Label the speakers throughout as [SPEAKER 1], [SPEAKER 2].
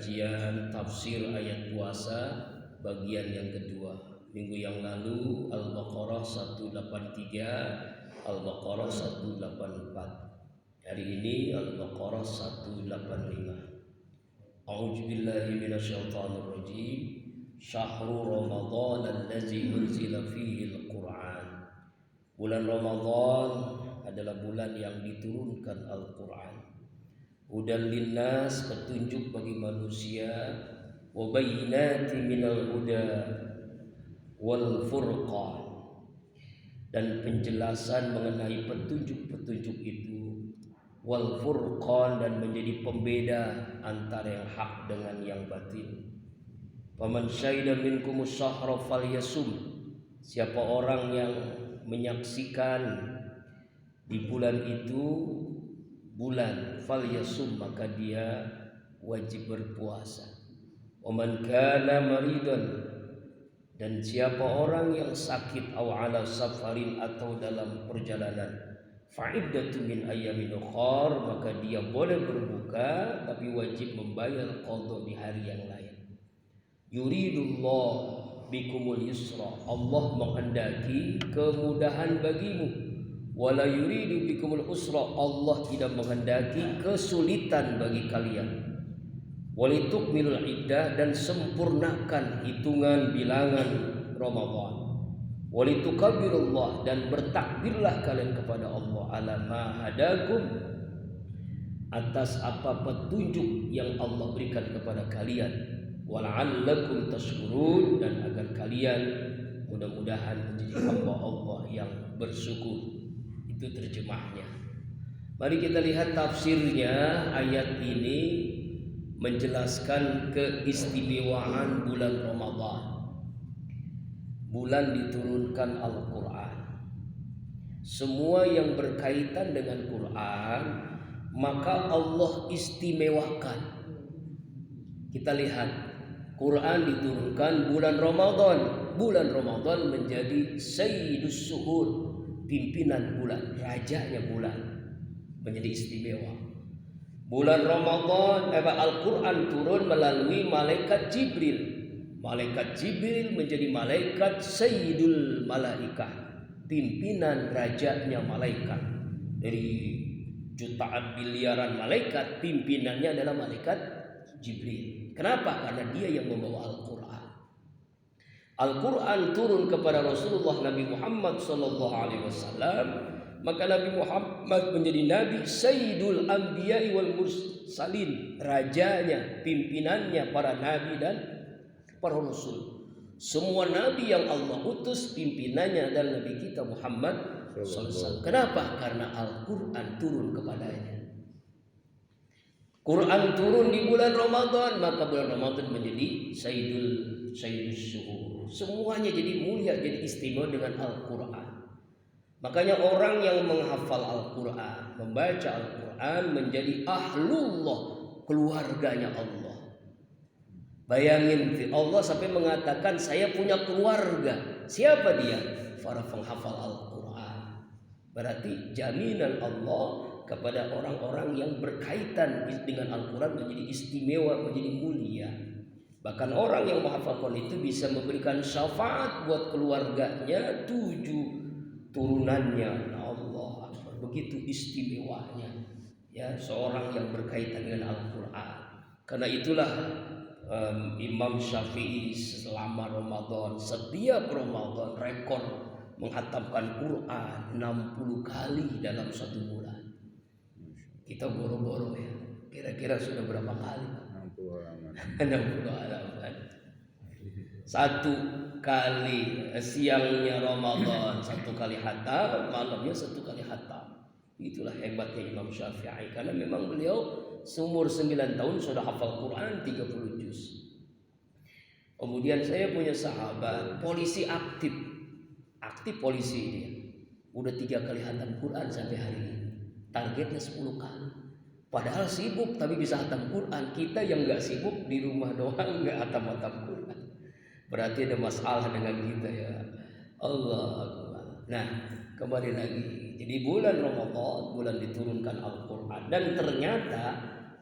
[SPEAKER 1] kajian tafsir ayat puasa bagian yang kedua. Minggu yang lalu Al-Baqarah 183, Al-Baqarah 184. Hari ini Al-Baqarah 185. A'udzu billahi minasyaitonir rajim. Syahrul Ramadan allazi unzila fihi al-Qur'an. Bulan Ramadan adalah bulan yang diturunkan Al-Qur'an. Hudan linnas, petunjuk bagi manusia, wa bayyinati minal huda wal furqan, dan penjelasan mengenai petunjuk-petunjuk itu, wal furqan, dan menjadi pembeda antara yang hak dengan yang batil. Faman syahida minkumus syahra falyasum. Siapa orang yang menyaksikan di bulan itu bulan, falyasum, maka dia wajib berpuasa. Waman kana maridan, dan siapa orang yang sakit, aw ala safarin, atau dalam perjalanan, fa'iddatu min ayyamin ukhar, maka dia boleh berbuka tapi wajib membayar qada di hari yang lain. Yuridullah bikumul yusra, Allah menghendaki kemudahan bagimu. Wala yuridu bikumul usra, Allah tidak menghendaki kesulitan bagi kalian. Walitukmilul iddah, dan sempurnakan hitungan bilangan Ramadan. Walitukabbirullah, dan bertakbirlah kalian kepada Allah ala ma hadakum, atas apa petunjuk yang Allah berikan kepada kalian. Wala'allakum tashkurun, dan agar kalian mudah-mudahan menjadi hamba Allah yang bersyukur. Itu terjemahnya. Mari kita lihat tafsirnya. Ayat ini menjelaskan keistimewaan bulan Ramadan. Bulan diturunkan Al-Quran. Semua yang berkaitan dengan Quran maka Allah istimewakan. Kita lihat, Quran diturunkan bulan Ramadan. Bulan Ramadan menjadi sayyidus suhur, pimpinan bulan, rajanya bulan, menjadi istimewa. Bulan Ramadan, Al-Quran turun melalui malaikat Jibril. Malaikat Jibril menjadi malaikat sayyidul malaikah, pimpinan rajanya malaikat. Dari jutaan miliaran malaikat, pimpinannya adalah malaikat Jibril. Kenapa? Karena dia yang membawa Al-Quran. Al-Quran turun kepada Rasulullah Nabi Muhammad SAW. Maka Nabi Muhammad menjadi Nabi Sayyidul Anbiya'i wal Mursalin, rajanya, pimpinannya para Nabi dan para Rasul. Semua Nabi yang Allah utus, pimpinannya adalah Nabi kita Muhammad SAW. Kenapa? Karena Al-Quran turun kepadanya. Quran turun di bulan Ramadan, maka bulan Ramadan menjadi Sayyidus Syuhur. Semuanya jadi mulia, jadi istimewa dengan Al-Quran. Makanya orang yang menghafal Al-Quran, membaca Al-Quran, menjadi ahlullah, keluarganya Allah. Bayangin, Allah sampai mengatakan saya punya keluarga. Siapa dia? Para penghafal Al-Quran. Berarti jaminan Allah kepada orang-orang yang berkaitan dengan Al-Quran menjadi istimewa, menjadi mulia. Bahkan orang yang menghafal Quran itu bisa memberikan syafaat buat keluarganya, 7 turunannya. Allah Akbar, begitu istimewanya ya seorang yang berkaitan dengan Al-Quran. Karena itulah Imam Syafi'i selama Ramadan, setiap Ramadan rekor menghatamkan Quran 60 kali dalam satu bulan. Kita boro-boro ya. Kira-kira sudah berapa kali? 60 halaman. Satu kali siangnya Ramadan 1 kali khatam, malamnya 1 kali khatam. Itulah hebatnya Imam Syafi'i, karena memang beliau seumur 9 tahun sudah hafal Quran 30 juz. Kemudian saya punya sahabat polisi aktif polisi dia. Udah 3 kali khatam Quran sampai hari ini. Targetnya 10 kali. Padahal sibuk tapi bisa khatam Quran. Kita yang gak sibuk di rumah doang gak khatam Quran. Berarti ada masalah dengan kita ya. Allah Akbar. Nah, kembali lagi. Jadi bulan Ramadan, bulan diturunkan Al-Quran. Dan ternyata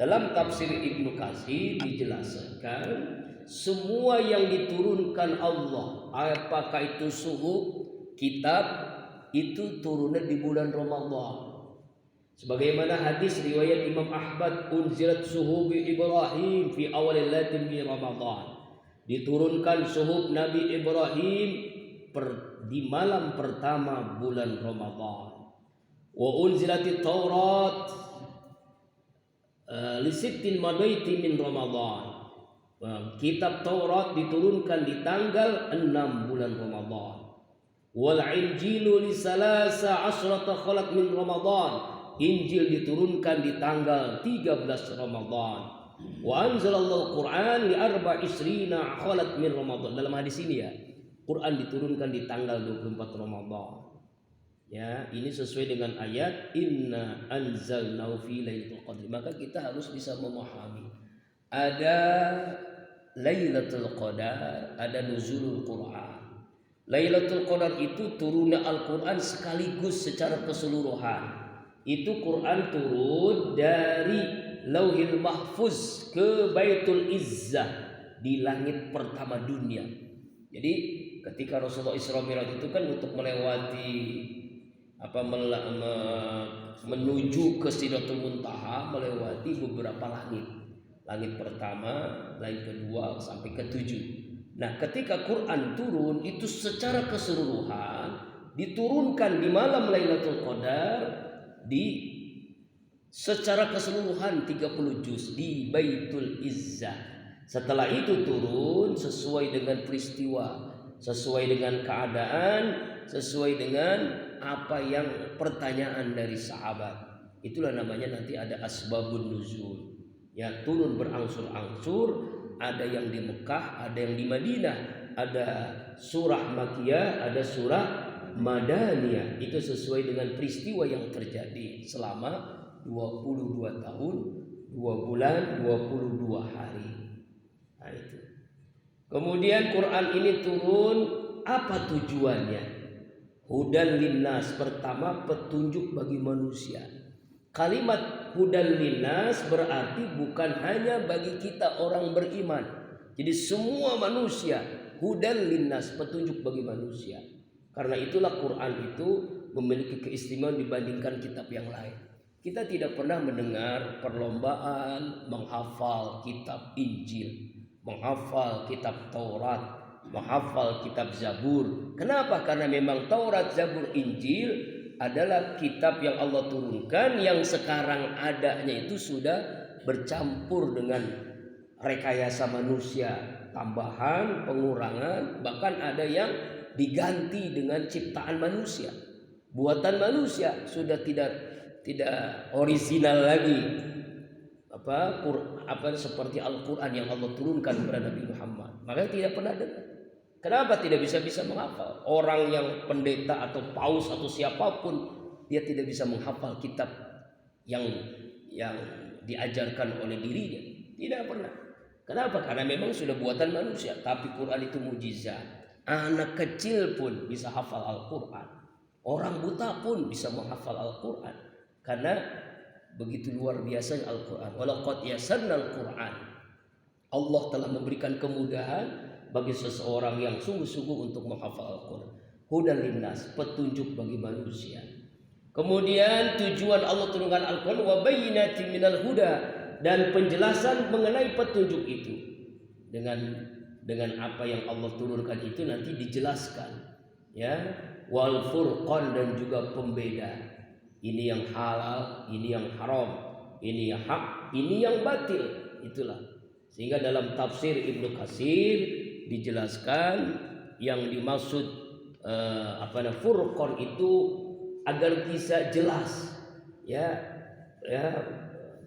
[SPEAKER 1] Dalam tafsir Ibnu Katsir dijelaskan semua yang diturunkan Allah, apakah itu suhuf, kitab, itu turunnya di bulan Ramadan. Sebagaimana hadis riwayat Imam Ahmad, unzilat suhuf Ibrahim fi awalil lailatin fi Ramadan. Diturunkan suhuf Nabi Ibrahim di malam pertama bulan Ramadan. Wa unzilatit Taurat li sittin madaiti min Ramadan. Kitab Taurat diturunkan di tanggal 6 bulan Ramadan. Wal Injilu li salasa asyrata khalat min Ramadan. Injil diturunkan di tanggal 13 Ramadan. Wa anzalallahu Qur'an li arba'isrina khalat min Ramadan. Dalam hadis ini ya, Quran diturunkan di tanggal 24 Ramadan. Ya, ini sesuai dengan ayat inna anzalnahu fi lailatul qadri. Maka kita harus bisa memahami ada Lailatul Qadar, ada nuzulul Quran. Lailatul Qadar itu turunnya Al-Quran sekaligus secara keseluruhan. Itu Quran turun dari Lauhil Mahfuz ke Baitul Izzah di langit pertama dunia. Jadi ketika Rasulullah Isra Mi'raj itu kan untuk melewati menuju ke Sidratul Muntaha, melewati beberapa langit. Langit pertama, langit kedua sampai ketujuh. Nah, ketika Quran turun itu secara keseluruhan diturunkan di malam Lailatul Qadar secara keseluruhan 30 juz di Baitul Izzah. Setelah itu turun sesuai dengan peristiwa, sesuai dengan keadaan, sesuai dengan apa yang pertanyaan dari sahabat. Itulah namanya nanti ada asbabun nuzul. Ya, turun berangsur-angsur, ada yang di Mekah, ada yang di Madinah, ada surah Makkiyah, ada surah Madaniyah. Itu sesuai dengan peristiwa yang terjadi selama 22 tahun, 2 bulan, 22 hari. Nah, itu. Kemudian Quran ini turun, apa tujuannya? Hudan linnas, pertama petunjuk bagi manusia. Kalimat hudan linnas berarti bukan hanya bagi kita orang beriman. Jadi semua manusia, hudan linnas, petunjuk bagi manusia. Karena itulah Quran itu memiliki keistimewaan dibandingkan kitab yang lain. Kita tidak pernah mendengar perlombaan menghafal kitab Injil, menghafal kitab Taurat, menghafal kitab Zabur. Kenapa? Karena memang Taurat, Zabur, Injil adalah kitab yang Allah turunkan, yang sekarang adanya itu sudah bercampur dengan rekayasa manusia, tambahan, pengurangan, bahkan ada yang diganti dengan ciptaan manusia, buatan manusia, sudah tidak original lagi seperti Al-Quran yang Allah turunkan kepada Nabi Muhammad. Makanya tidak pernah dengar. Kenapa tidak bisa menghafal? Orang yang pendeta atau paus atau siapapun, dia tidak bisa menghafal kitab yang diajarkan oleh dirinya. Tidak pernah. Kenapa? Karena memang sudah buatan manusia. Tapi Quran itu mukjizat. Anak kecil pun bisa hafal Al-Quran. Orang buta pun bisa menghafal Al-Quran. Karena begitu luar biasa Al-Quran. Walaqad yassarna Al-Quran. Allah telah memberikan kemudahan bagi seseorang yang sungguh-sungguh untuk menghafal Al-Quran. Hudan linnas, petunjuk bagi manusia. Kemudian tujuan Allah turunkan Al-Quran wa bayyinatin minal huda, dan penjelasan mengenai petunjuk itu. Dengan apa yang Allah turunkan itu nanti dijelaskan. Ya, wal furqan, dan juga pembeda. Ini yang halal, ini yang haram, ini yang hak, ini yang batil. Itulah. Sehingga dalam tafsir Ibnu Katsir dijelaskan yang dimaksud furqan itu agar bisa jelas, ya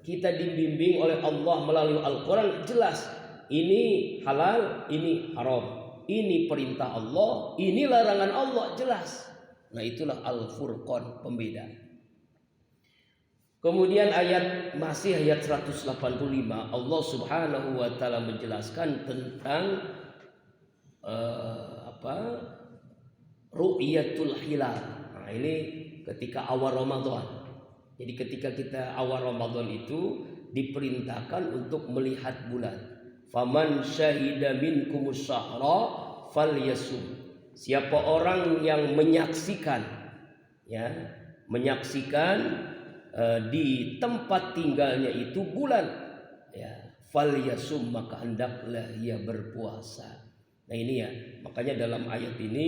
[SPEAKER 1] kita dibimbing oleh Allah melalui Al-Quran, jelas ini halal, ini haram, ini perintah Allah, ini larangan Allah, jelas. Nah, itulah Al-Furqan, pembeda. Kemudian ayat 185 Allah Subhanahu wa taala menjelaskan tentang ru'yatul hilal. Nah, ini ketika awal Ramadan. Jadi ketika kita awal Ramadan itu diperintahkan untuk melihat bulan. Faman syahida minkumus syahra falyasum. Siapa orang yang menyaksikan, ya, menyaksikan di tempat tinggalnya itu bulan, ya, falyasum, maka hendaklah ia berpuasa. Nah ini ya, makanya dalam ayat ini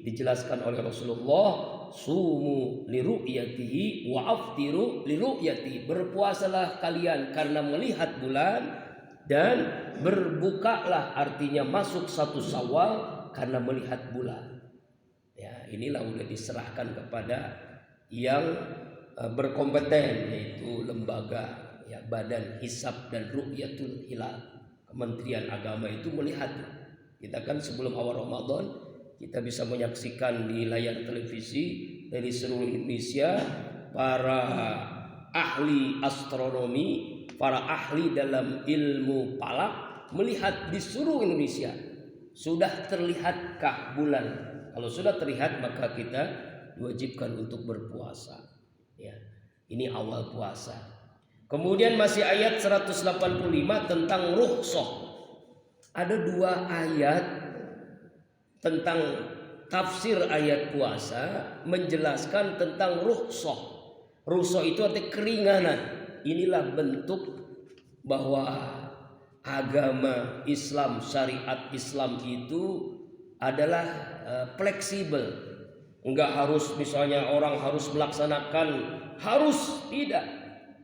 [SPEAKER 1] dijelaskan oleh Rasulullah, sumu liru'yatihi wa aftiru liru'yatihi. Berpuasalah kalian karena melihat bulan, dan berbukalah, artinya masuk 1 Syawal karena melihat bulan. Ya, inilah sudah diserahkan kepada yang berkompeten, yaitu lembaga, ya, Badan Hisab dan Ru'yatul Hilal, Kementerian Agama itu melihat. Kita kan sebelum awal Ramadan kita bisa menyaksikan di layar televisi dari seluruh Indonesia para ahli astronomi, para ahli dalam ilmu falak melihat di seluruh Indonesia sudah terlihatkah bulan. Kalau sudah terlihat maka kita diwajibkan untuk berpuasa. Ya, ini awal puasa. Kemudian masih ayat 185 tentang rukhsah. Ada 2 ayat tentang tafsir ayat puasa menjelaskan tentang rukhsah. Rukhsah itu artinya keringanan. Inilah bentuk bahwa agama Islam, syariat Islam itu adalah fleksibel. Enggak harus misalnya orang harus melaksanakan, harus tidak.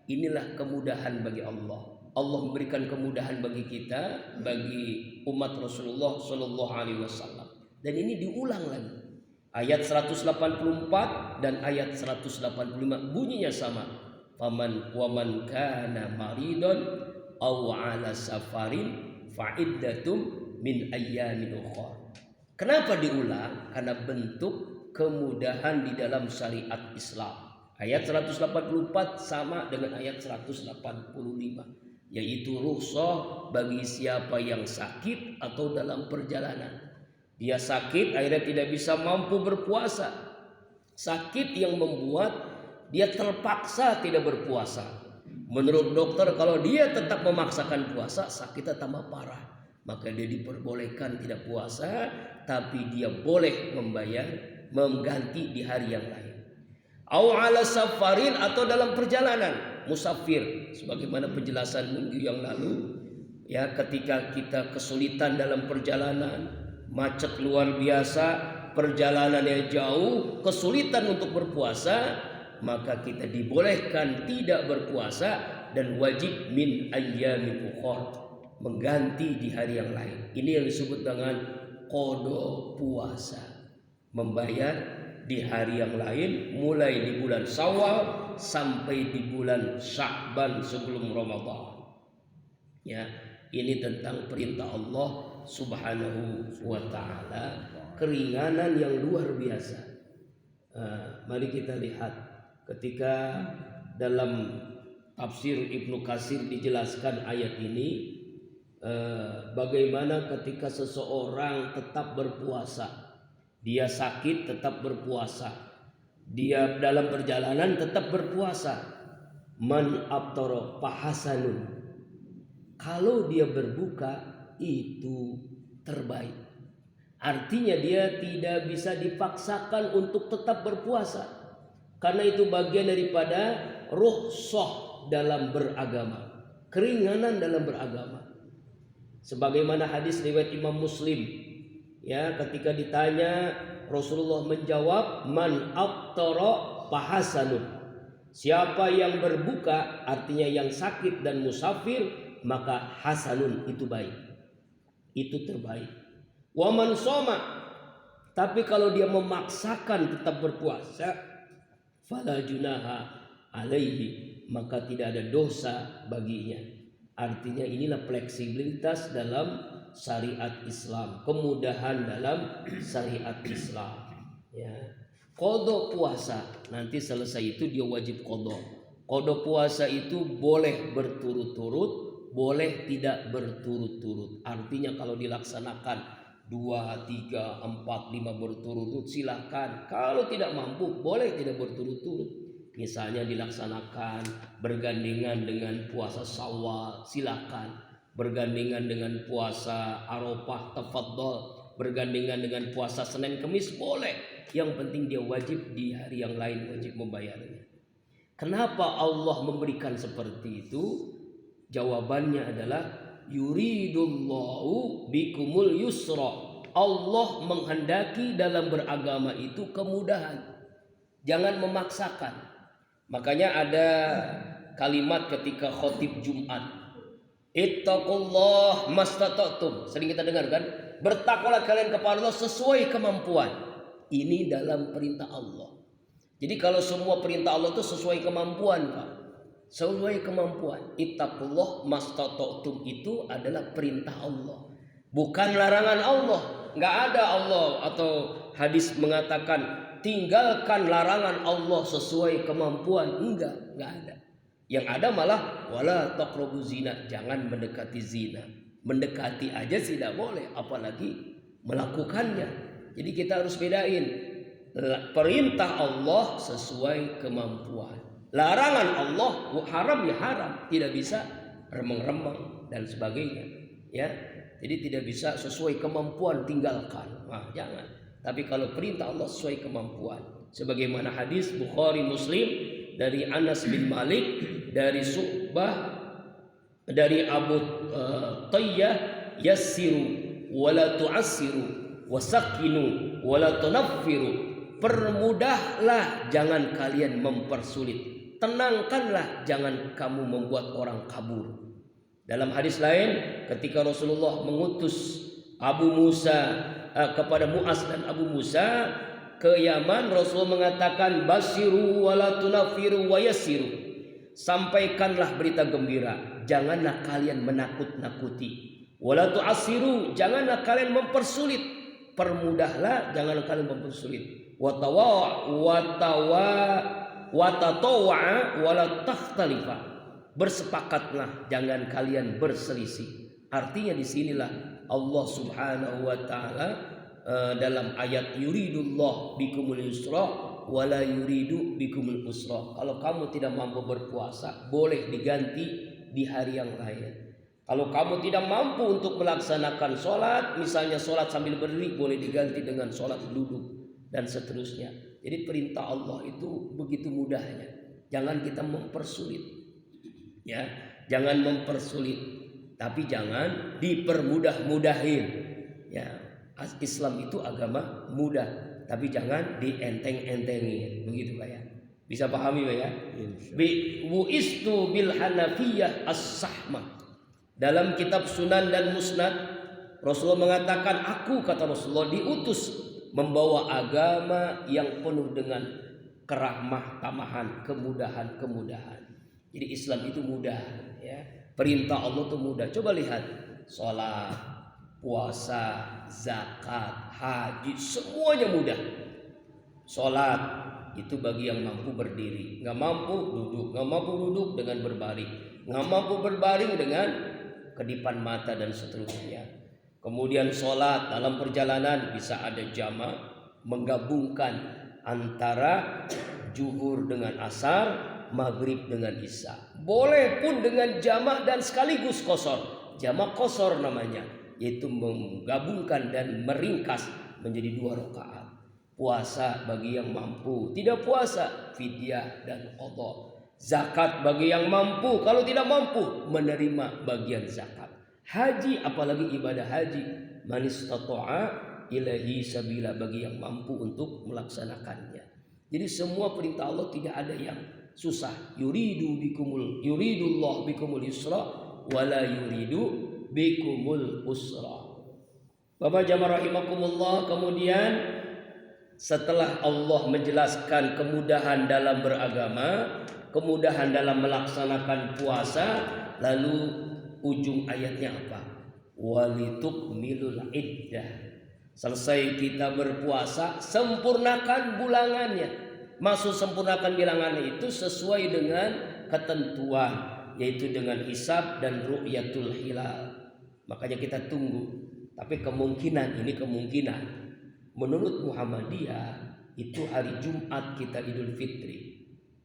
[SPEAKER 1] Inilah kemudahan bagi Allah. Allah memberikan kemudahan bagi kita, bagi umat Rasulullah Shallallahu Alaihi Wasallam. Dan ini diulang lagi. Ayat 184 dan ayat 185 bunyinya sama. Faman waman kana maridon aw ala safarin fa'iddatum min ayyamin ukhra. Kenapa diulang? Karena bentuk kemudahan di dalam syariat Islam. Ayat 184 sama dengan ayat 185, yaitu rukhsah bagi siapa yang sakit atau dalam perjalanan. Dia sakit akhirnya tidak bisa mampu berpuasa. Sakit yang membuat dia terpaksa tidak berpuasa. Menurut dokter kalau dia tetap memaksakan puasa, sakitnya tambah parah. Maka dia diperbolehkan tidak puasa, tapi dia boleh membayar, mengganti di hari yang lain. Au ala safarin, atau dalam perjalanan, musafir, sebagaimana penjelasan minggu yang lalu, ya, ketika kita kesulitan dalam perjalanan, macet luar biasa, perjalanan yang jauh, kesulitan untuk berpuasa, maka kita dibolehkan tidak berpuasa dan wajib min ayyamin ukhra, mengganti di hari yang lain. Ini yang disebut dengan qada puasa, membayar di hari yang lain, mulai di bulan Syawal sampai di bulan Sya'ban sebelum Ramadan. Ya, ini tentang perintah Allah Subhanahu wa ta'ala, keringanan yang luar biasa. Mari kita lihat ketika dalam tafsir Ibnu Katsir dijelaskan ayat ini, bagaimana ketika seseorang tetap berpuasa. Dia sakit tetap berpuasa, dia dalam perjalanan tetap berpuasa. Man aftara fahasanun, kalau dia berbuka itu terbaik. Artinya dia tidak bisa dipaksakan untuk tetap berpuasa, karena itu bagian daripada rukhsah dalam beragama, keringanan dalam beragama. Sebagaimana hadis riwayat Imam Muslim, ya, ketika ditanya Rasulullah menjawab, man aftara fahasanun, siapa yang berbuka, artinya yang sakit dan musafir, maka hasanun, itu baik, itu terbaik. Wa man shoma, tapi kalau dia memaksakan tetap berpuasa, fala junaha alaihi, maka tidak ada dosa baginya. Artinya inilah fleksibilitas dalam syariat Islam, kemudahan dalam syariat Islam. Ya, qada puasa, nanti selesai itu dia wajib qada. Qada puasa itu boleh berturut-turut, boleh tidak berturut-turut. Artinya kalau dilaksanakan 2, 3, 4, 5 berturut-turut silahkan. Kalau tidak mampu boleh tidak berturut-turut. Misalnya dilaksanakan bergandengan dengan puasa Syawal, silakan. Bergandengan dengan puasa Arafah, tafadhol. Bergandengan dengan puasa Senin Kemis, boleh. Yang penting dia wajib di hari yang lain wajib membayarnya. Kenapa Allah memberikan seperti itu? Jawabannya adalah yuridullahu bikumul yusra. Allah menghendaki dalam beragama itu kemudahan. Jangan memaksakan. Makanya ada kalimat ketika khotib Jumat. Ittaqullah mastata'tum. Sering kita dengar kan? Bertakwalah kalian kepada Allah sesuai kemampuan. Ini dalam perintah Allah. Jadi kalau semua perintah Allah itu sesuai kemampuan, Pak. Sesuai kemampuan. Ittaqullah mastata'tum itu adalah perintah Allah, bukan larangan Allah. Nggak ada Allah atau hadis mengatakan tinggalkan larangan Allah sesuai kemampuan. Enggak ada. Yang ada malah wala taqrabu zina, jangan mendekati zina. Mendekati aja tidak boleh, apalagi melakukannya. Jadi kita harus bedain perintah Allah sesuai kemampuan. Larangan Allah haram ya haram, tidak bisa remeng-remeng dan sebagainya, ya. Jadi tidak bisa sesuai kemampuan tinggalkan. Nah, jangan. Tapi kalau perintah Allah sesuai kemampuan, sebagaimana hadis Bukhari Muslim dari Anas bin Malik, dari Syu'bah, dari Abu Tayyah, yassiru wala tu'assiru wasakinu wala tunaffiru. Permudahlah, jangan kalian mempersulit. Tenangkanlah, jangan kamu membuat orang kabur. Dalam hadis lain, ketika Rasulullah mengutus Abu Musa kepada Mu'az dan Abu Musa ke Yaman, Rasul mengatakan basiru wala tunaffiru wa yassiru. Sampaikanlah berita gembira, janganlah kalian menakut-nakuti. Wala tu'assiru, janganlah kalian mempersulit. Permudahlah, janganlah kalian mempersulit. Watatawa wala takhtalifa. Bersepakatlah, jangan kalian berselisih. Artinya disinilah Allah Subhanahu wa taala dalam ayat yuridullah bikumul yusra wala yuridu bikumul usra. Kalau kamu tidak mampu berpuasa, boleh diganti di hari yang lain. Kalau kamu tidak mampu untuk melaksanakan sholat, misalnya sholat sambil berdiri, boleh diganti dengan sholat duduk dan seterusnya. Jadi perintah Allah itu begitu mudahnya. Jangan kita mempersulit, ya, jangan mempersulit, tapi jangan dipermudah-mudahin. Ya, Islam itu agama mudah, tapi jangan dienteng-entengin, begitu Pak ya. Bisa pahami Pak ya? Bu'istu bil Hanafiyah as-sahmah. Dalam kitab Sunan dan Musnad, Rasulullah mengatakan, aku, kata Rasulullah, diutus membawa agama yang penuh dengan kerahmah, tamahan, kemudahan. Jadi Islam itu mudah, ya. Perintah Allah itu mudah. Coba lihat, sholat, puasa, zakat, haji, semuanya mudah. Sholat itu bagi yang mampu berdiri, nggak mampu duduk dengan berbaring, nggak mampu berbaring dengan kedipan mata dan seterusnya. Kemudian sholat dalam perjalanan bisa ada jamak, menggabungkan antara zuhur dengan asar, maghrib dengan isya. Boleh pun dengan jamak dan sekaligus qashar. Jamak qashar namanya, yaitu menggabungkan dan meringkas menjadi 2 rakaat. Puasa bagi yang mampu, tidak puasa fidyah dan qadha. Zakat bagi yang mampu, kalau tidak mampu menerima bagian zakat. Haji, apalagi ibadah haji, man istata'a ilaihi sabila, bagi yang mampu untuk melaksanakannya. Jadi semua perintah Allah tidak ada yang susah. Yuridullah bikumul yusra wala yuridu bikumul usra. Bapak jamaah rahimakumullah, kemudian setelah Allah menjelaskan kemudahan dalam beragama, kemudahan dalam melaksanakan puasa, lalu ujung ayatnya apa? Walitukmilul iddah. Selesai kita berpuasa, sempurnakan bulangannya. Maksud sempurnakan bilangannya itu sesuai dengan ketentuan, yaitu dengan hisab dan ru'yatul hilal. Makanya kita tunggu. Tapi kemungkinan menurut Muhammadiyah itu hari Jumat kita Idul Fitri.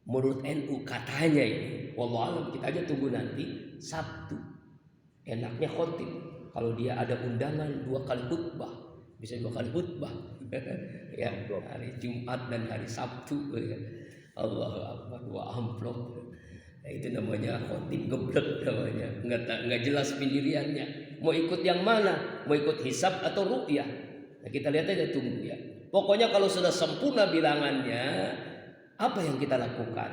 [SPEAKER 1] Menurut NU katanya ini, wallahualam, kita aja tunggu nanti Sabtu. Enaknya khotib. Kalau dia ada undangan 2 kali khutbah, bisa 2 kali khutbah. Ya, hari Jumat dan hari Sabtu. Ya. Allahu Akbar, 2 amplop. Nah, itu namanya khotib geblek namanya. Enggak jelas pendiriannya. Mau ikut yang mana? Mau ikut hisab atau ru'yah? Nah, kita lihat aja tunggu ya. Pokoknya kalau sudah sempurna bilangannya, apa yang kita lakukan?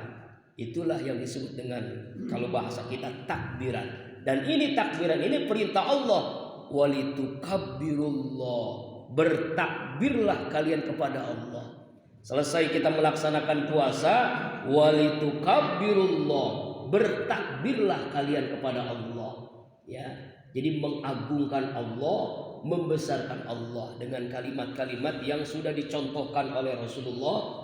[SPEAKER 1] Itulah yang disebut dengan, kalau bahasa kita, takbiran. Dan ini takbiran, ini perintah Allah. Walitukabbirullah, bertakbirlah kalian kepada Allah. Selesai kita melaksanakan puasa, walitukabbirullah, bertakbirlah kalian kepada Allah. Ya, jadi mengagungkan Allah, membesarkan Allah dengan kalimat-kalimat yang sudah dicontohkan oleh Rasulullah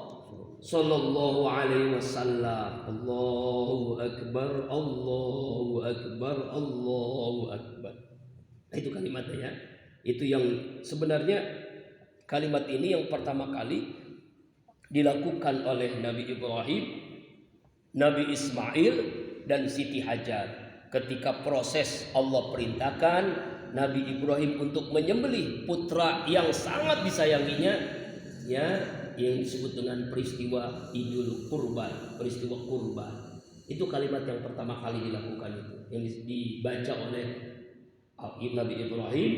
[SPEAKER 1] Sallallahu alaihi wasallam. Allahu Akbar, Allahu Akbar, Allahu Akbar. Nah, itu kalimatnya ya. Itu yang sebenarnya kalimat ini yang pertama kali dilakukan oleh Nabi Ibrahim, Nabi Ismail, dan Siti Hajar. Ketika proses Allah perintahkan Nabi Ibrahim untuk menyembelih putra yang sangat disayanginya, ya, yang disebut dengan peristiwa Idul Kurban, peristiwa kurban. Itu kalimat yang pertama kali dilakukan itu, yang dibaca oleh Nabi Ibrahim,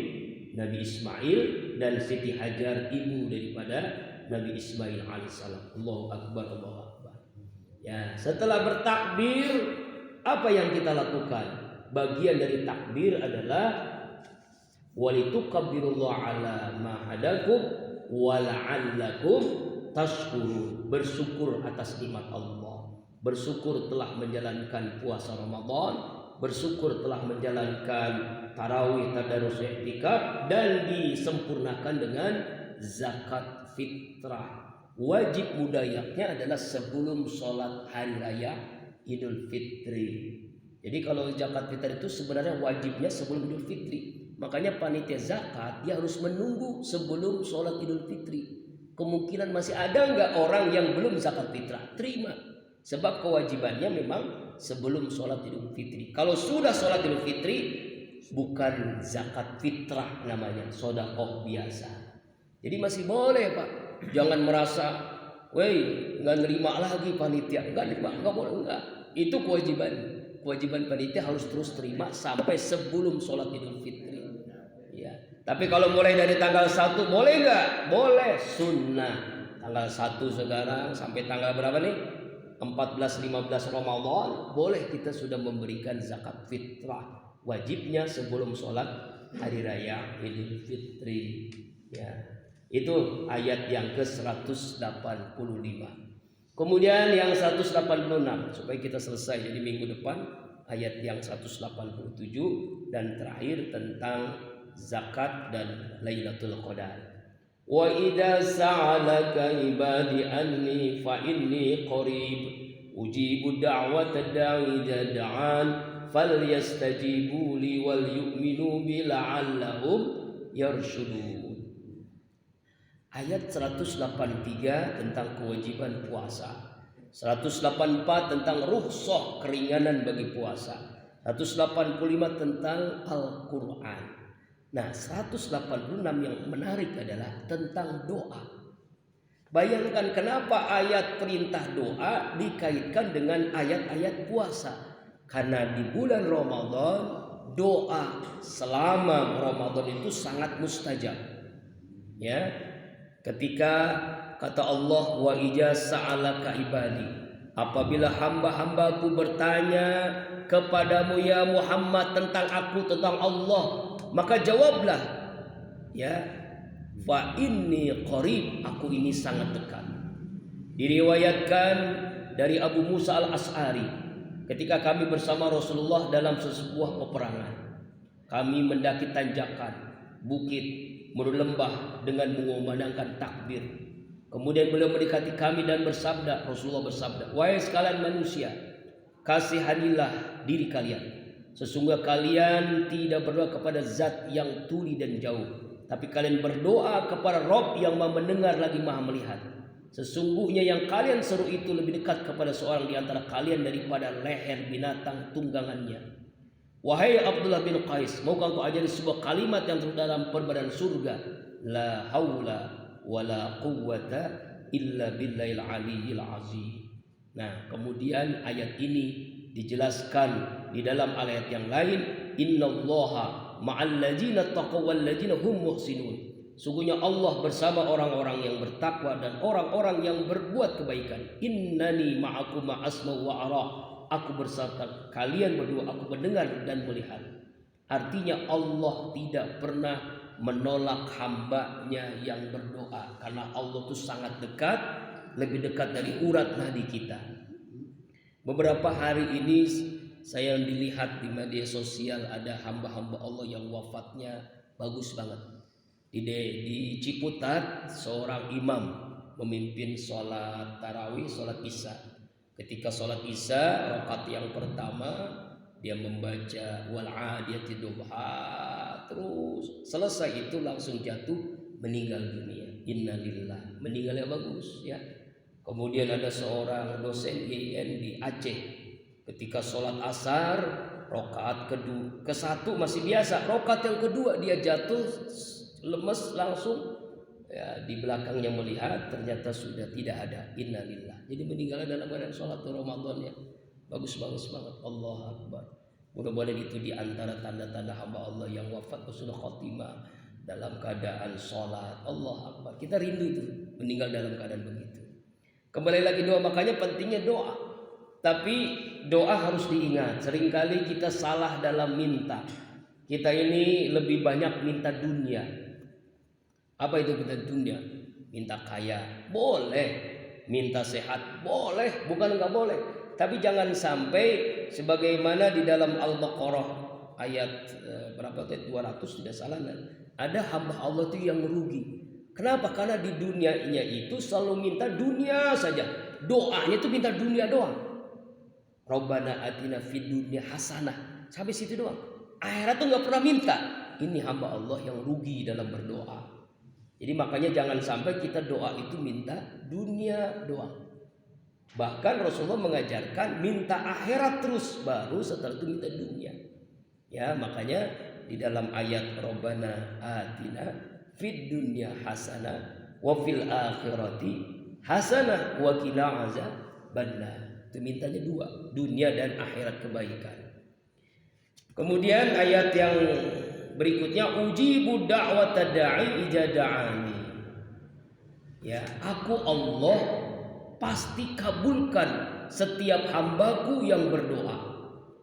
[SPEAKER 1] Nabi Ismail, dan Siti Hajar, ibu daripada Nabi Ismail alaihissalam. Allahu Akbar, Allahu Akbar. Ya, setelah bertakbir, apa yang kita lakukan? Bagian dari takbir adalah walitukabbirullaha ala ma hadakum wa la'allakum tashkurun, bersyukur atas nikmat Allah, bersyukur telah menjalankan puasa Ramadan, bersyukur telah menjalankan tarawih, tadarus, i'tikaf, dan disempurnakan dengan zakat fitrah. Wajib mudayaknya adalah sebelum sholat hari raya Idul Fitri. Jadi kalau zakat fitrah itu sebenarnya wajibnya sebelum Idul Fitri. Makanya panitia zakat dia harus menunggu sebelum sholat Idul Fitri. Kemungkinan masih ada nggak orang yang belum zakat fitrah? Terima. Sebab kewajibannya memang sebelum sholat Idul Fitri. Kalau sudah sholat Idul Fitri, bukan zakat fitrah namanya, sedekah biasa. Jadi masih boleh Pak. Jangan merasa, woi nggak nerima lagi panitia, nggak boleh, enggak. Itu kewajiban. Kewajiban panitia harus terus terima sampai sebelum sholat Idul Fitri. Ya. Tapi kalau mulai dari tanggal 1 boleh nggak? Boleh, sunnah. Tanggal 1 sekarang sampai tanggal berapa nih? 14-15 Ramadan, boleh kita sudah memberikan zakat fitrah. Wajibnya sebelum sholat hari raya Idul Fitri. Ya. Itu ayat yang ke-185. Kemudian yang 186, supaya kita selesai jadi minggu depan, ayat yang 187 dan terakhir tentang zakat dan Lailatul Qadar. Wa idza sa'alaka ibadi anni fa inni qarib ujibu da'watad da'i idza da'an falyastajibu li wal yu'minu bi la'allahum yarshudun. Ayat 183 tentang kewajiban puasa, 184 tentang rukhsah keringanan bagi puasa, 185 tentang Al-Quran. Nah 186 yang menarik adalah tentang doa. Bayangkan kenapa ayat perintah doa dikaitkan dengan ayat-ayat puasa. Karena di bulan Ramadan doa selama Ramadan itu sangat mustajab. Ya. Ketika kata Allah, wa ija sa'alaka ibadi, apabila hamba-hambaku bertanya kepadamu ya Muhammad tentang aku, tentang Allah, maka jawablah, ya, fa inni qarib, aku ini sangat dekat. Diriwayatkan dari Abu Musa al-Ash'ari, ketika kami bersama Rasulullah dalam sebuah peperangan, kami mendaki tanjakan bukit, menurut lembah dengan mengumandangkan takbir. Kemudian beliau mendekati kami dan bersabda, Rasulullah bersabda, wahai sekalian manusia, kasihanilah diri kalian. Sesungguhnya kalian tidak berdoa kepada zat yang tuli dan jauh, tapi kalian berdoa kepada Rabb yang maha mendengar lagi maha melihat. Sesungguhnya yang kalian seru itu lebih dekat kepada seorang di antara kalian daripada leher binatang tunggangannya. Wahai Abdullah bin Qais, maukah kau ajari sebuah kalimat yang terdalam perbadan surga? La haula wala quwwata illa billahil aliyyil azim. Nah, kemudian ayat ini dijelaskan di dalam ayat yang lain, innallaha ma'al ladzina taqaw wal ladzina hum muhsinun. Sungguhnya Allah bersama orang-orang yang bertakwa dan orang-orang yang berbuat kebaikan. Innani ma'akum asma wa ara. Aku bersama kalian berdua, aku mendengar dan melihat. Artinya Allah tidak pernah menolak hambanya yang berdoa, karena Allah itu sangat dekat, lebih dekat dari urat nadi kita. Beberapa hari ini saya dilihat di media sosial ada hamba-hamba Allah yang wafatnya bagus banget. Di Ciputat seorang imam memimpin sholat tarawih, sholat isya. Ketika sholat isya rakaat yang pertama dia membaca wal adiyati dubha, terus selesai itu langsung jatuh meninggal dunia. Innalillah, meninggalnya bagus ya. Kemudian ada seorang dosen IAIN di Aceh, ketika sholat asar rakaat kedua ke satu masih biasa, rakaat yang kedua dia jatuh lemes langsung ya, di belakangnya melihat ternyata sudah tidak ada. Innalillah. Jadi meninggal dalam keadaan sholat Ramadan ya. Bagus banget. Allah Akbar. Mudah-mudahan itu di antara tanda-tanda hamba Allah yang wafat husnul khotimah dalam keadaan sholat. Allah Akbar. Kita rindu itu meninggal dalam keadaan begitu. Kembali lagi doa, makanya pentingnya doa. Tapi doa harus diingat. Seringkali kita salah dalam minta. Kita ini lebih banyak minta dunia. Apa itu minta dunia? Minta kaya boleh, minta sehat boleh, bukan enggak boleh. Tapi jangan sampai sebagaimana di dalam Al-Baqarah ayat berapa tuh 200 tidak salah, ada hamba Allah itu yang merugi. Kenapa? Karena di dunianya itu selalu minta dunia saja. Doanya itu minta dunia doang. Rabbana atina fid dunya hasanah. Sampai situ doang. Akhirat tuh enggak pernah minta. Ini hamba Allah yang rugi dalam berdoa. Jadi makanya jangan sampai kita doa itu minta dunia doang. Bahkan Rasulullah mengajarkan minta akhirat terus, baru setelah itu minta dunia. Ya, makanya di dalam ayat Rabbana atina fid dunya hasanah wa fil akhirati hasanah wa qina azabannar. Itu mintanya dua, dunia dan akhirat kebaikan. Kemudian ayat yang berikutnya, ujibu da'wata da'i idza da'ani. Ya, aku Allah pasti kabulkan setiap hambaku yang berdoa.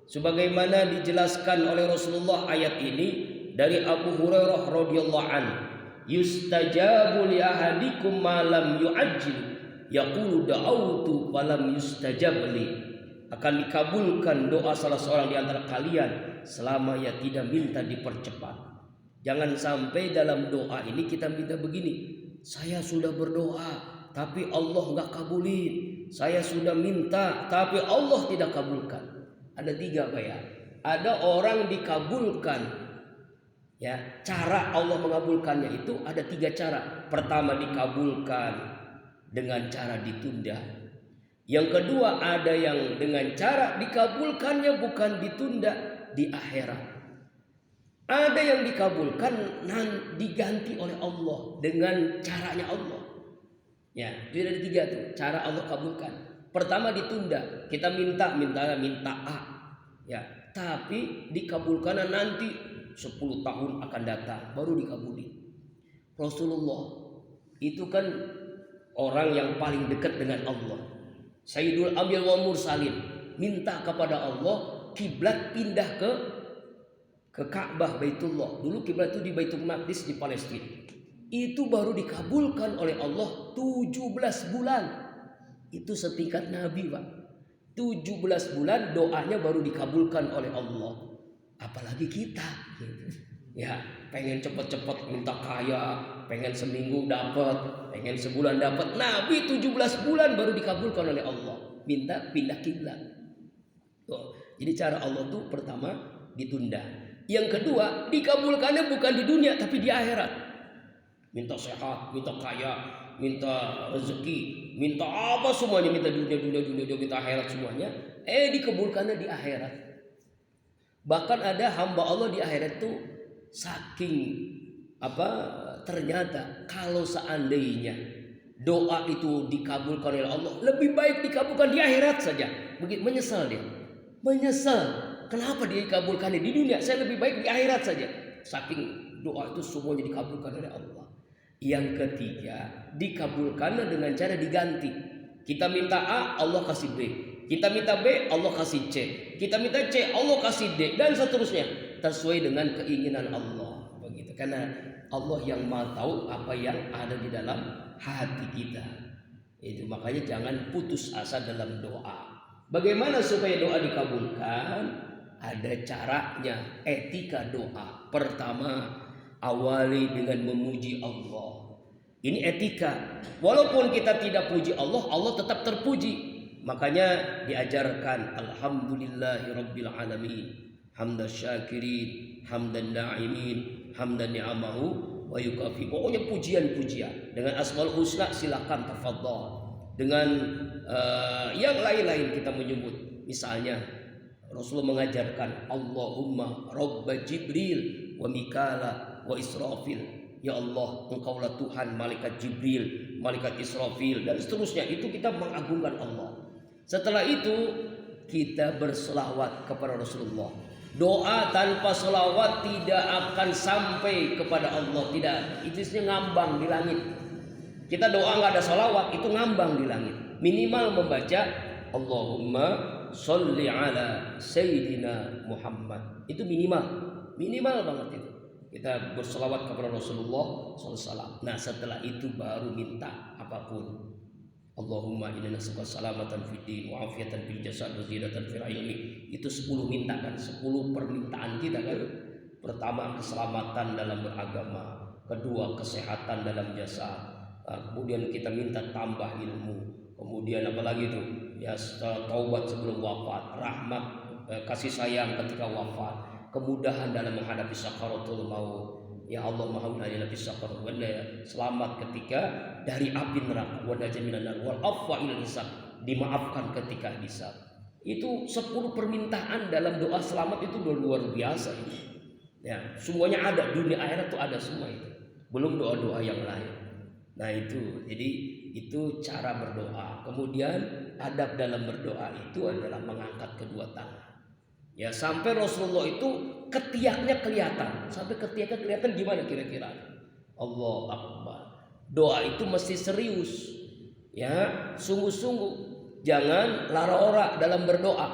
[SPEAKER 1] Sebagaimana dijelaskan oleh Rasulullah ayat ini dari Abu Hurairah radhiyallahu an, yustajabu li ahadikum ma lam yu'ajjil, yaqulu da'autu falam yustajab li. Akan dikabulkan doa salah seorang di antara kalian selama ia tidak minta dipercepat. Jangan sampai dalam doa ini kita minta begini, saya sudah berdoa tapi Allah enggak kabulin. Saya sudah minta tapi Allah tidak kabulkan. Ada tiga Pak ya. Ada orang dikabulkan. Ya, cara Allah mengabulkannya itu ada tiga cara. Pertama dikabulkan dengan cara ditunda. Yang kedua ada yang dengan cara dikabulkannya bukan ditunda di akhirat. Ada yang dikabulkan dan diganti oleh Allah dengan caranya Allah. Ya, jadi ada tiga tuh cara Allah kabulkan. Pertama ditunda, kita minta A, ya, tapi dikabulkan nanti 10 tahun akan datang baru dikabuli. Rasulullah itu kan orang yang paling dekat dengan Allah. Sayyidul Anbiya wal Mursalin minta kepada Allah kiblat pindah ke Ka'bah Baitullah. Dulu kiblat itu di Baitul Maqdis di Palestina. Itu baru dikabulkan oleh Allah 17 bulan. Itu setingkat Nabi, Pak. 17 bulan doanya baru dikabulkan oleh Allah. Apalagi kita gitu. Ya, pengen cepet-cepet minta kaya, pengen seminggu dapat, pengen sebulan dapat. Nabi 17 bulan baru dikabulkan oleh Allah. Minta pindah kiblat. Jadi cara Allah tuh pertama ditunda. Yang kedua, dikabulkannya bukan di dunia tapi di akhirat. Minta sehat, minta kaya, minta rezeki, minta apa semuanya, minta dunia, minta akhirat semuanya, dikabulkannya di akhirat. Bahkan ada hamba Allah di akhirat tuh saking ternyata kalau seandainya doa itu dikabulkan oleh Allah, lebih baik dikabulkan di akhirat saja. Begitu menyesal dia. Menyesal. Kenapa dia dikabulkan di dunia? Saya lebih baik di akhirat saja. Saking doa itu semuanya dikabulkan oleh Allah. Yang ketiga, dikabulkan dengan cara diganti. Kita minta A, Allah kasih B. Kita minta B, Allah kasih C. Kita minta C, Allah kasih D, dan seterusnya. Sesuai dengan keinginan Allah. Begitu. Karena Allah yang Maha tahu apa yang ada di dalam hati kita. Itu makanya jangan putus asa dalam doa. Bagaimana supaya doa dikabulkan? Ada caranya, etika doa. Pertama, awali dengan memuji Allah. Ini etika. Walaupun kita tidak puji Allah, Allah tetap terpuji. Makanya diajarkan alhamdulillahirabbil alamin, hamdan syakirin, hamdan na'imin, hamdan ni'amahu wa yukafi. Pokoknya pujian-pujian. Dengan asmaul husna silakan tafadhal. Dengan yang lain-lain kita menyebut. Misalnya Rasulullah mengajarkan Allahumma Rabba Jibril wa Mikala wa Israfil. Ya Allah, engkaulah Tuhan malaikat Jibril, malaikat Israfil, dan seterusnya. Itu kita mengagungkan Allah. Setelah itu kita berselawat kepada Rasulullah. Doa tanpa selawat tidak akan sampai kepada Allah. Tidak, itu ngambang di langit. Kita doa nggak ada selawat, itu ngambang di langit. Minimal membaca Allahumma sholli ala Sayyidina Muhammad. Itu minimal banget itu. Kita berselawat kepada Rasulullah SAW. Nah setelah itu baru minta apapun. Allahumma inna nas'aluka salamatan fid din wa afiatan fil jasad wa ziyadatan fil ilmi. Itu 10 minta kan, 10 permintaan kita kan. Pertama keselamatan dalam beragama, kedua kesehatan dalam jasad, kemudian kita minta tambah ilmu. Kemudian apalagi itu? Ya taubat sebelum wafat, rahmat, kasih sayang ketika wafat, kemudahan dalam menghadapi sakaratul maut. Ya Allah mahaunaya nabi sakaratul maut, selamat ketika dari api neraka, wa najaminan nar wal afwa ilal hisab, dimaafkan ketika hisab. Itu 10 permintaan dalam doa selamat itu luar biasa itu. Ya, semuanya ada, dunia akhirat tuh ada semua itu. Belum doa-doa yang lain. Nah itu, jadi itu cara berdoa. Kemudian adab dalam berdoa itu adalah mengangkat kedua tangan. Ya sampai Rasulullah itu ketiaknya kelihatan. Sampai ketiaknya kelihatan gimana kira-kira? Allahu Akbar. Doa itu mesti serius. Ya, sungguh-sungguh. Jangan lara-ora dalam berdoa.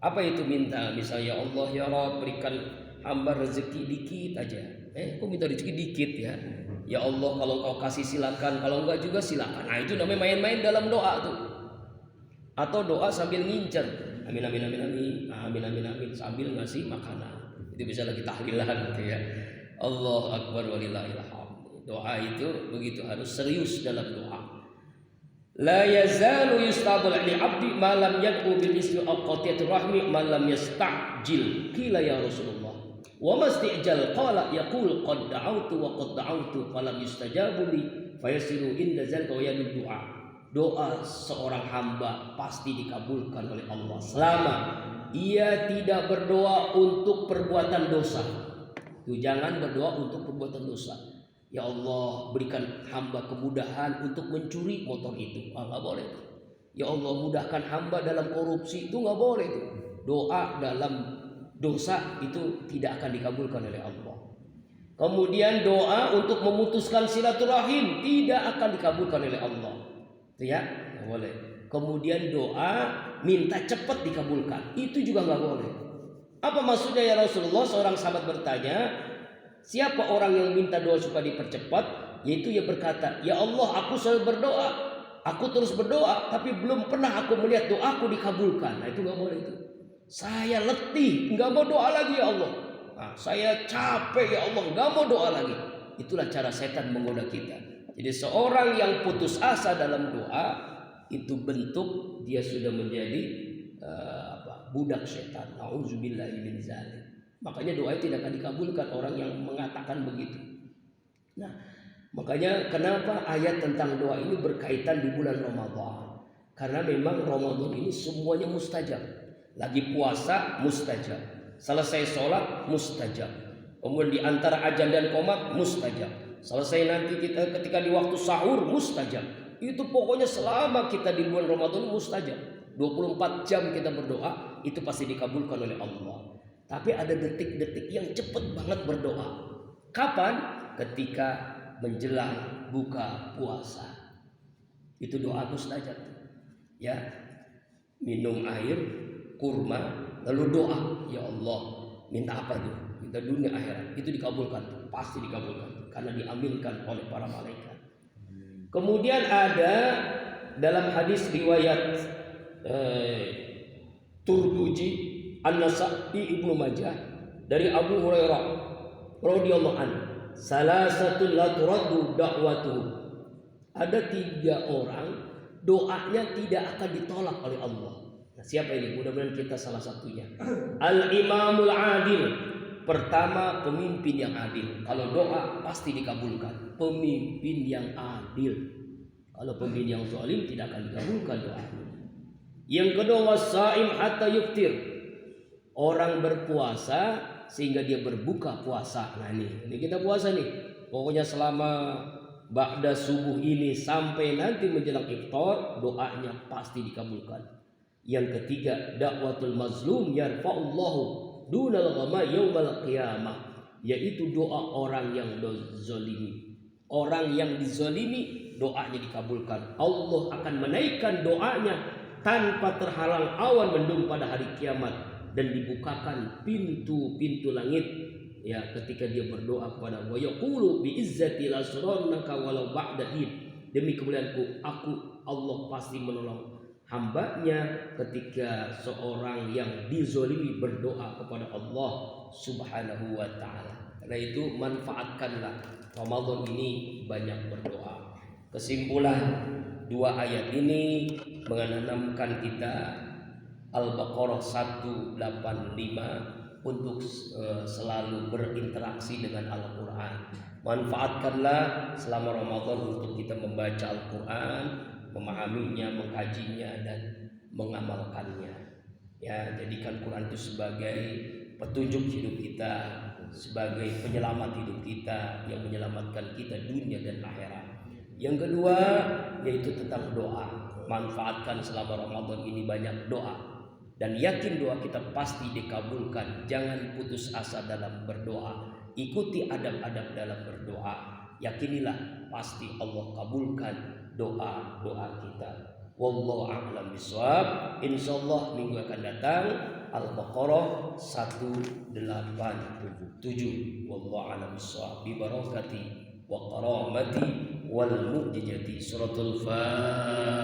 [SPEAKER 1] Apa itu minta? Misalnya Allah ya Rabb berikan hamba rezeki dikit aja. Kok minta rezeki dikit ya? Ya Allah kalau kau kasih silakan, kalau enggak juga silakan. Nah itu namanya main-main dalam doa tuh. Atau doa sambil ngincer, amin amin amin amin, amin amin amin sambil ngasih makanan. Itu bisa lagi tahlilan gitu ya. Allahu Akbar walillahil hamd. Doa itu begitu harus serius dalam doa. La yazalu yustabu li 'abdi ma lam yad'u bil ismi aw qati'atir rahmi ma lam yasta'jil. Qila ya Rasulullah wa mastijal qala yaqul qad da'awtu wa qad da'awtu falam yustajabu li fayasiru inda zalika wa yadul du'a. Doa seorang hamba pasti dikabulkan oleh Allah selama ia tidak berdoa untuk perbuatan dosa. Tuh, jangan berdoa untuk perbuatan dosa. Ya Allah berikan hamba kemudahan untuk mencuri motor itu. Nggak boleh itu. Ya Allah mudahkan hamba dalam korupsi, itu nggak boleh itu. Doa dalam dosa itu tidak akan dikabulkan oleh Allah. Kemudian doa untuk memutuskan silaturahim tidak akan dikabulkan oleh Allah. Itu ya, nggak boleh. Kemudian doa minta cepat dikabulkan, itu juga nggak boleh. Apa maksudnya ya Rasulullah? Seorang sahabat bertanya, siapa orang yang minta doa supaya dipercepat? Yaitu ia berkata, ya Allah aku selalu berdoa, aku terus berdoa, tapi belum pernah aku melihat doaku dikabulkan. Nah itu nggak boleh itu. Saya letih, nggak mau doa lagi ya Allah. Nah, saya capek ya Allah, nggak mau doa lagi. Itulah cara setan menggoda kita. Jadi seorang yang putus asa dalam doa itu bentuk dia sudah menjadi budak setan. Auzubillahi min dzalik. Makanya doa tidak akan dikabulkan orang yang mengatakan begitu. Nah, Makanya kenapa ayat tentang doa ini berkaitan di bulan Ramadan? Karena memang Ramadan ini semuanya mustajab. Lagi puasa mustajab, selesai sholat mustajab, kemudian di antara ajan dan qomat mustajab, selesai nanti kita ketika di waktu sahur mustajab. Itu pokoknya selama kita di bulan Ramadan mustajab. 24 jam kita berdoa itu pasti dikabulkan oleh Allah. Tapi ada detik-detik yang cepat banget berdoa. Kapan? Ketika menjelang buka puasa. Itu doa mustajab. Ya, minum air kurma lalu doa, ya Allah, minta apa tuh? Minta dunia akhirat. Itu dikabulkan, pasti dikabulkan karena diaminkan oleh para malaikat. Kemudian ada dalam hadis riwayat Turduji An-Nasa'i Ibnu Majah dari Abu Hurairah radhiyallahu anhu, salasatul la turaddu da'watuhu. Ada 3 orang doanya tidak akan ditolak oleh Allah. Nah, siapa ini? Mudah-mudahan kita salah satunya. Al-imamul adil. Pertama, pemimpin yang adil. Kalau doa pasti dikabulkan. Pemimpin yang adil. Kalau pemimpin yang zalim tidak akan dikabulkan doanya. Yang kedua, wasaim hatta yuftir. Orang berpuasa sehingga dia berbuka puasa. Nah ini kita puasa nih. Pokoknya selama ba'da subuh ini sampai nanti menjelang iftar, doanya pasti dikabulkan. Yang ketiga, dakwatul mazlum yarfa'ullahu dunal ghama yaumal qiyamah, yaitu doa orang yang dizalimi. Orang yang dizalimi doanya dikabulkan. Allah akan menaikkan doanya tanpa terhalang awan mendung pada hari kiamat dan dibukakan pintu-pintu langit. Ya, ketika dia berdoa kepada wa yaqulu bi izzati lasrannaka walau ba'da id, demi kemuliaanku aku Allah pasti menolong hambanya ketika seorang yang dizolimi berdoa kepada Allah Subhanahu wa ta'ala. Karena itu manfaatkanlah Ramadan ini banyak berdoa. Kesimpulan 2 ayat ini menanamkan kita Al-Baqarah 185 untuk selalu berinteraksi dengan Al-Quran. Manfaatkanlah selama Ramadan untuk kita membaca Al-Quran, memahaminya, mengkajinya, dan mengamalkannya. Ya, jadikan Quran itu sebagai petunjuk hidup kita, sebagai penyelamat hidup kita, yang menyelamatkan kita dunia dan akhirat. Yang kedua yaitu tentang doa. Manfaatkan selama Ramadan ini banyak doa. Dan yakin doa kita pasti dikabulkan. Jangan putus asa dalam berdoa. Ikuti adab-adab dalam berdoa. Yakinilah pasti Allah kabulkan doa-doa kita. Wallahu a'lam bishawab. Insyaallah minggu akan datang Al-Baqarah 187. Wallahu a'lam bishawab. Bi barakati wa karamati wal mu'jizati. Suratul Fatihah.